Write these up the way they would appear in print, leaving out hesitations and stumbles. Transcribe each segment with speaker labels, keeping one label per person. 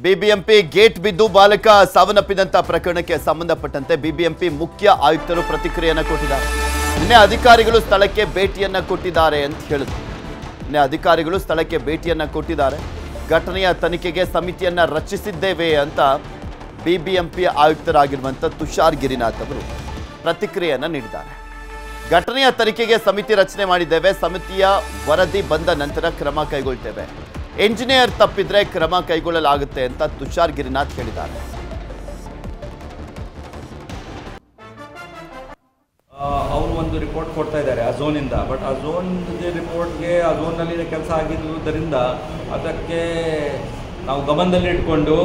Speaker 1: BBMP gate ಬಿದ್ದು ಬಾಲಕ ಸಾವನ್ನಪ್ಪಿದಂತ ಪ್ರಕರಣಕ್ಕೆ ಸಂಬಂಧಪಟ್ಟಂತೆ ಬಿಬಿಎಂಪಿ ಮುಖ್ಯ ಆಯುಕ್ತರು ಪ್ರತಿಕ್ರಿಯೆಯನ್ನು ಕೊಟ್ಟಿದ್ದಾರೆ. ನಿನ್ನೆ ಅಧಿಕಾರಿಗಳು ಸ್ಥಳಕ್ಕೆ ಭೇಟಿಯನ್ನ ಕೊಟ್ಟಿದ್ದಾರೆ ಅಂತ ಹೇಳಿದ್ರು. ಘಟನೆಯ ತನಿಖೆಗೆ ಸಮಿತಿಯನ್ನ ರಚಿಸಿದ್ದೇವೆ ಅಂತ ಬಿಬಿಎಂಪಿ ಆಯುಕ್ತರಾಗಿರುವಂತ ತುಷಾರ್ ಗಿರಿನಾಥ್ ಅವರು ಪ್ರತಿಕ್ರಿಯೆಯನ್ನು ನೀಡಿದ್ದಾರೆ. ಘಟನೆಯ ತನಿಖೆಗೆ ಸಮಿತಿ ರಚನೆ ಮಾಡಿದ್ದೇವೆ, ಸಮಿತಿಯ ವರದಿ ಬಂದ ನಂತರ ಕ್ರಮ ಕೈಗೊಳ್ಳುತ್ತೇವೆ, ಎಂಜಿನಿಯರ್ ತಪ್ಪಿದ್ರೆ ಕ್ರಮ ಕೈಗೊಳ್ಳಲಾಗುತ್ತೆ ಅಂತ ತುಷಾರ್ ಗಿರಿನಾಥ್ ಹೇಳಿದ್ದಾರೆ.
Speaker 2: ಅವರು ಒಂದು ರಿಪೋರ್ಟ್ ಕೊಡ್ತಾ ಇದ್ದಾರೆ ಆ ಝೋನಿಂದ. ಬಟ್ ಆ ರಿಪೋರ್ಟ್ಗೆ ಆ ಝೋನ್ನಲ್ಲಿ ಕೆಲಸ ಆಗಿರುವುದರಿಂದ ಅದಕ್ಕೆ ನಾವು ಗಮನದಲ್ಲಿ ಇಟ್ಕೊಂಡು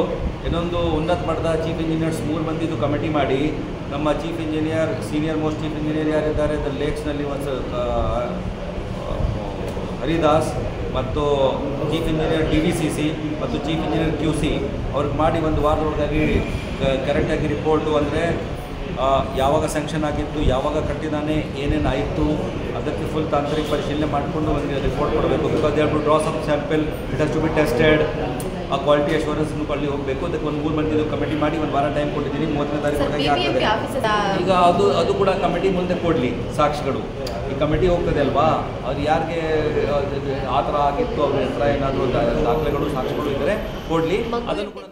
Speaker 2: ಇನ್ನೊಂದು ಉನ್ನತ ಮಟ್ಟದ ಚೀಫ್ ಇಂಜಿನಿಯರ್ಸ್ 3 ಮಂದಿದು ಕಮಿಟಿ ಮಾಡಿ ನಮ್ಮ chief engineer senior most chief engineer ಯಾರಿದ್ದಾರೆ ದ ಲೇಕ್ಸ್ನಲ್ಲಿ ಒಂದು ಹರಿದಾಸ್ ಮತ್ತು ಚೀಫ್ ಇಂಜಿನಿಯರ್ DVCC ಮತ್ತು ಚೀಫ್ ಇಂಜಿನಿಯರ್ QC ಅವ್ರಿಗೆ ಮಾಡಿ ಒಂದು ವಾರದೊಳಗಾಗಿ ಕರೆಕ್ಟಾಗಿ ರಿಪೋರ್ಟು ಅಂದರೆ ಯಾವಾಗ ಸ್ಯಾಂಕ್ಷನ್ ಆಗಿತ್ತು, ಯಾವಾಗ ಕಟ್ಟಿದಾನೆ, ಏನೇನು ಆಯಿತು ಅದಕ್ಕೆ ಫುಲ್ ತಾಂತ್ರಿಕ ಪರಿಶೀಲನೆ ಮಾಡಿಕೊಂಡು ಒಂದು ರಿಪೋರ್ಟ್ ಕೊಡಬೇಕು. Because they have to draw some sample, it has to be tested. ಆ ಕ್ವಾಲಿಟಿ ಅಶ್ಯೂರೆನ್ಸ್ನು ಅಲ್ಲಿ ಹೋಗಬೇಕು. ಅದಕ್ಕೆ ಒಂದು 3 ಮಂದಿದು ಕಮಿಟಿ ಮಾಡಿ ಒಂದು ವಾರ ಟೈಮ್ ಕೊಟ್ಟಿದ್ದೀನಿ. 30ನೇ ತಾರೀಕು ಆಗ್ತದೆ. ಈಗ ಅದು ಕೂಡ ಕಮಿಟಿ ಮುಂದೆ ಕೊಡಲಿ ಸಾಕ್ಷಿಗಳು. ಈ ಕಮಿಟಿ ಹೋಗ್ತದೆ ಅಲ್ವಾ, ಅದು ಯಾರಿಗೆ ಆ ಥರ ಆಗಿತ್ತು ಅವ್ರ ಹತ್ರ ಏನಾದರೂ ದಾಖಲೆಗಳು ಸಾಕ್ಷಿಗಳು ಇದ್ದರೆ ಕೊಡಲಿ. ಅದನ್ನು ಕೂಡ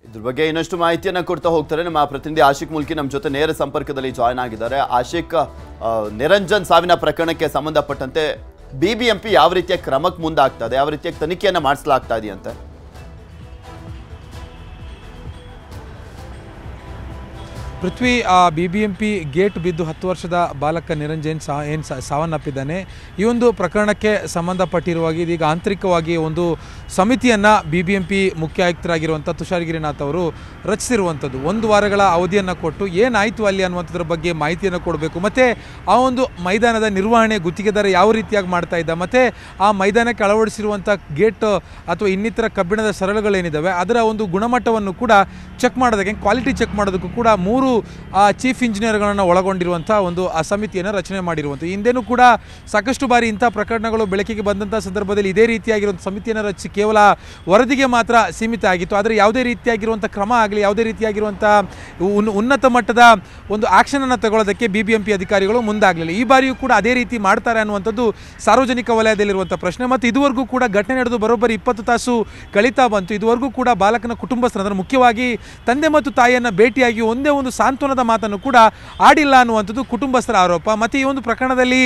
Speaker 1: ಇದ್ರ ಬಗ್ಗೆ ಇನ್ನಷ್ಟು ಮಾಹಿತಿಯನ್ನು ಕೊಡ್ತಾ ಹೋಗ್ತಾರೆ ನಮ್ಮ ಪ್ರತಿನಿಧಿ ಆಶಿಕ್ ಮುಲ್ಕಿ ನಮ್ಮ ಜೊತೆ ನೇರ ಸಂಪರ್ಕದಲ್ಲಿ ಜಾಯ್ನ್ ಆಗಿದ್ದಾರೆ. ಆಶಿಕ್, ನಿರಂಜನ್ ಸಾವಿನ ಪ್ರಕರಣಕ್ಕೆ ಸಂಬಂಧಪಟ್ಟಂತೆ ಬಿಬಿಎಂಪಿ ಯಾವ ರೀತಿಯ ಕ್ರಮಕ್ಕೆ ಮುಂದಾಗ್ತದೆ, ಯಾವ ರೀತಿಯ ತನಿಖೆಯನ್ನು ಮಾಡಿಸಲಾಗ್ತಾ ಇದೆಯಂತೆ?
Speaker 3: ಪೃಥ್ವಿ, ಬಿಬಿಎಂಪಿ ಗೇಟ್ ಬಿದ್ದು 10 ವರ್ಷದ ಬಾಲಕ ನಿರಂಜನ್ ಸಾವನ್ನಪ್ಪಿದ್ದಾನೆ. ಈ ಒಂದು ಪ್ರಕರಣಕ್ಕೆ ಸಂಬಂಧಪಟ್ಟಿರುವಾಗಿ ಇದೀಗ ಆಂತರಿಕವಾಗಿ ಒಂದು ಸಮಿತಿಯನ್ನು ಬಿಬಿಎಂಪಿ ಮುಖ್ಯ ಆಯುಕ್ತರಾಗಿರುವಂಥ ತುಷಾರ್ ಗಿರಿನಾಥ್ ಅವರು ರಚಿಸಿರುವಂಥದ್ದು. 1 ವಾರಗಳ ಅವಧಿಯನ್ನು ಕೊಟ್ಟು ಏನಾಯಿತು ಅಲ್ಲಿ ಅನ್ನುವಂಥದ್ರ ಬಗ್ಗೆ ಮಾಹಿತಿಯನ್ನು ಕೊಡಬೇಕು. ಮತ್ತು ಆ ಒಂದು ಮೈದಾನದ ನಿರ್ವಹಣೆ ಗುತ್ತಿಗೆದಾರ ಯಾವ ರೀತಿಯಾಗಿ ಮಾಡ್ತಾ ಇದ್ದ, ಮತ್ತು ಆ ಮೈದಾನಕ್ಕೆ ಅಳವಡಿಸಿರುವಂಥ ಗೇಟ್ ಅಥವಾ ಇನ್ನಿತರ ಕಬ್ಬಿಣದ ಸರಳುಗಳೇನಿದ್ದಾವೆ ಅದರ ಒಂದು ಗುಣಮಟ್ಟವನ್ನು ಕೂಡ ಚೆಕ್ ಮಾಡೋದಕ್ಕೆ, ಕ್ವಾಲಿಟಿ ಚೆಕ್ ಮಾಡೋದಕ್ಕೂ ಕೂಡ 3 ಚೀಫ್ ಇಂಜಿನಿಯರ್ಗಳನ್ನು ಒಳಗೊಂಡಿರುವಂಥ ಒಂದು ಆ ಸಮಿತಿಯನ್ನು ರಚನೆ ಮಾಡಿರುವಂಥದ್ದು. ಹಿಂದೆನೂ ಕೂಡ ಸಾಕಷ್ಟು ಬಾರಿ ಇಂಥ ಪ್ರಕರಣಗಳು ಬೆಳಕಿಗೆ ಬಂದಂಥ ಸಂದರ್ಭದಲ್ಲಿ ಇದೇ ರೀತಿಯಾಗಿರುವಂಥ ಸಮಿತಿಯನ್ನು ರಚಿಸಿ ಕೇವಲ ವರದಿಗೆ ಮಾತ್ರ ಸೀಮಿತ ಆಗಿತ್ತು. ಆದರೆ ಯಾವುದೇ ರೀತಿಯಾಗಿರುವಂಥ ಕ್ರಮ ಆಗಲಿ, ಯಾವುದೇ ರೀತಿಯಾಗಿರುವಂಥ ಉನ್ನತ ಮಟ್ಟದ ಒಂದು ಆ್ಯಕ್ಷನನ್ನು ತಗೊಳ್ಳೋದಕ್ಕೆ ಬಿಬಿಎಂಪಿ ಅಧಿಕಾರಿಗಳು ಮುಂದಾಗಲಿಲ್ಲ. ಈ ಬಾರಿಯೂ ಕೂಡ ಅದೇ ರೀತಿ ಮಾಡ್ತಾರೆ ಅನ್ನುವಂಥದ್ದು ಸಾರ್ವಜನಿಕ ವಲಯದಲ್ಲಿರುವಂಥ ಪ್ರಶ್ನೆ. ಮತ್ತು ಇದುವರೆಗೂ ಕೂಡ ಘಟನೆ ನಡೆದು ಬರೋಬ್ಬರಿ 20 ತಾಸು ಕಳೀತಾ ಬಂತು. ಇದುವರೆಗೂ ಕೂಡ ಬಾಲಕನ ಕುಟುಂಬಸ್ಥರು, ಮುಖ್ಯವಾಗಿ ತಂದೆ ಮತ್ತು ತಾಯಿಯನ್ನು ಭೇಟಿಯಾಗಿ ಒಂದೇ ಒಂದು ಸಾಂತ್ವನದ ಮಾತನ್ನು ಕೂಡ ಆಡಿಲ್ಲ ಅನ್ನುವಂಥದ್ದು ಕುಟುಂಬಸ್ಥರ ಆರೋಪ. ಮತ್ತು ಈ ಒಂದು ಪ್ರಕರಣದಲ್ಲಿ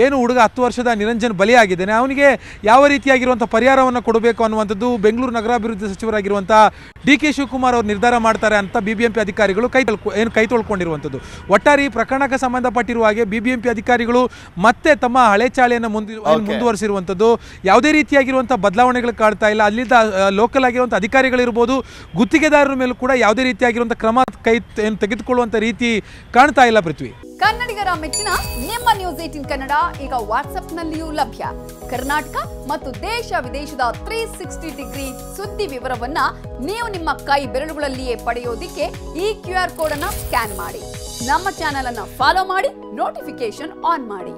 Speaker 3: ಏನು ಹುಡುಗ 10 ವರ್ಷದ ನಿರಂಜನ್ ಬಲಿಯಾಗಿದ್ದಾನೆ, ಅವನಿಗೆ ಯಾವ ರೀತಿಯಾಗಿರುವಂಥ ಪರಿಹಾರವನ್ನು ಕೊಡಬೇಕು ಅನ್ನುವಂಥದ್ದು ಬೆಂಗಳೂರು ನಗರಾಭಿವೃದ್ಧಿ ಸಚಿವರಾಗಿರುವಂಥ DK ಶಿವಕುಮಾರ್ ಅವರು ನಿರ್ಧಾರ ಮಾಡ್ತಾರೆ ಅಂತ ಬಿಬಿಎಂಪಿ ಅಧಿಕಾರಿಗಳು ಕೈ ತೊಳ್ಕೊಂಡಿರುವಂಥದ್ದು. ಒಟ್ಟಾರೆ ಈ ಪ್ರಕರಣಕ್ಕೆ ಸಂಬಂಧಪಟ್ಟಿರುವ ಹಾಗೆ ಬಿಬಿಎಂಪಿ ಅಧಿಕಾರಿಗಳು ಮತ್ತೆ ತಮ್ಮ ಹಳೆ ಚಾಳಿಯನ್ನು ಮುಂದುವರಿಸಿರುವಂಥದ್ದು. ಯಾವುದೇ ರೀತಿಯಾಗಿರುವಂಥ ಬದಲಾವಣೆಗಳು ಕಾಡ್ತಾ ಇಲ್ಲ. ಅಲ್ಲಿದ್ದ ಲೋಕಲ್ ಆಗಿರುವಂಥ ಅಧಿಕಾರಿಗಳಿರ್ಬೋದು, ಗುತ್ತಿಗೆದಾರರ ಮೇಲೂ ಕೂಡ ಯಾವುದೇ ರೀತಿಯಾಗಿರುವಂಥ ಕ್ರಮ ತೆಗೆದುಕೊಳ್ಳುವಂಥ ರೀತಿ ಕಾಣ್ತಾ ಇಲ್ಲ. ಪೃಥ್ವಿ,
Speaker 4: ಕನ್ನಡಿಗರ ಮೆಚ್ಚಿನ ನಿಮ್ಮ ನ್ಯೂಸ್ 18 ಕನ್ನಡ ಈಗ ವಾಟ್ಸ್ಆಪ್ನಲ್ಲಿಯೂ ಲಭ್ಯ. ಕರ್ನಾಟಕ ಮತ್ತು ದೇಶ ವಿದೇಶದ 360 ಡಿಗ್ರಿ ಸುದ್ದಿ ವಿವರವನ್ನ ನೀವು ನಿಮ್ಮ ಕೈ ಬೆರಳುಗಳಲ್ಲಿಯೇ ಪಡೆಯೋದಿಕ್ಕೆ ಈ QR ಕೋಡ್ ಅನ್ನು ಸ್ಕ್ಯಾನ್ ಮಾಡಿ. ನಮ್ಮ ಚಾನೆಲ್ ಅನ್ನು ಫಾಲೋ ಮಾಡಿ, ನೋಟಿಫಿಕೇಶನ್ ಆನ್ ಮಾಡಿ.